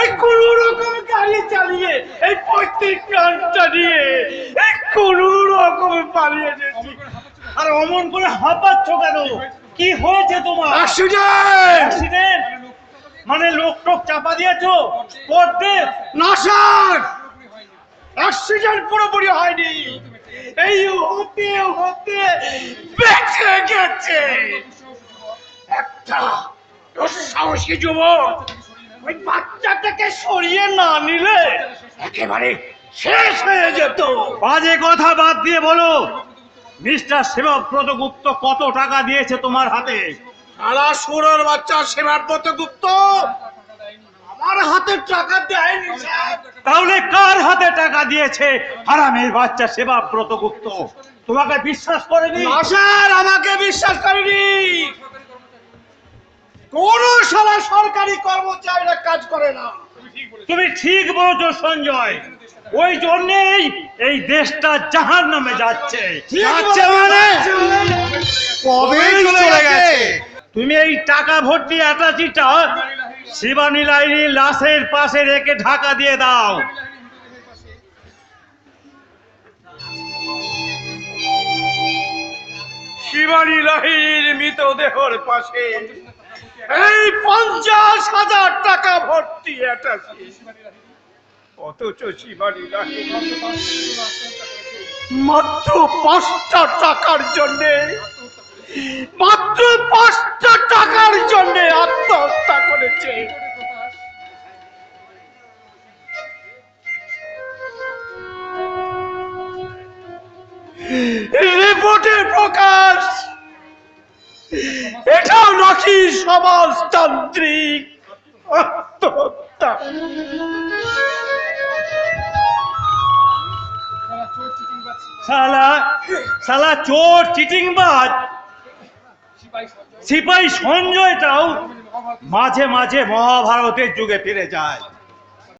এই কোন রকম গাড়ি চালিয়ে এই পৈতৃক প্রাণটা নিয়ে এই কোন রকম পালিয়ে যেছি। আর অমন করে হাঁপাচ্ছ কেন? কি হয়েছে তোমার? অ্যাক্সিডেন্ট মানে লোক টোক চাপা দিয়েছো? পড়তে না স্যার, অ্যাক্সিডেন্ট পুরোপুরি হয়নি, এই হতে হতে বেঁচে গেছে। একটা দুঃসাহসী যুবক ওই বাচ্চাটাকে সরিয়ে না নিলে একেবারে শেষ হয়ে যেত। বাজে কথা বাদ দিয়ে বলো, মিস্টার শিবব্রত গুপ্ত কত টাকা দিয়েছে তোমার হাতে? শালা সুরের বাচ্চা সেবাব্রত গুপ্ত আমার হাতে টাকা দেয়নি স্যার। তাহলে কার হাতে টাকা দিয়েছে হারামের বাচ্চা শিবব্রত গুপ্ত? তোমাকে বিশ্বাস করেনি? না স্যার, আমাকে বিশ্বাস করেনি। কোন শালা সরকারি কর্মচারীরা কাজ করে না। তুমি ঠিক বলেছো সঞ্জয়, ওই জন্যই এই দেশটা জাহান্নামে যাচ্ছে। যাচ্ছে মানে? কবেই চলে গেছে। তুমি এই টাকা ভর্তি অ্যাটাচিটা শিবানী লাহিড়ীর লাশের পাশে রেখে ঢাকা দিয়ে দাও। শিবানী লাহিড়ীর মৃতদেহের পাশে এই 50,000 টাকা ভর্তি অ্যাটাচি। অথচ শিবানী লাহিড়ী মাত্র 5টা টাকার জন্যে, মাত্র 5টা টাকার জন্যে আত্মহত্যা করেছে। রিপোর্টে প্রকাশ, এটাও নাকি সমাজতান্ত্রিক আত্মহত্যা। শালা চোর চিটিংবাজ সিপাহী সঞ্জয়টাও মাঝে মাঝে মহাভারতের যুগে ফিরে যায়।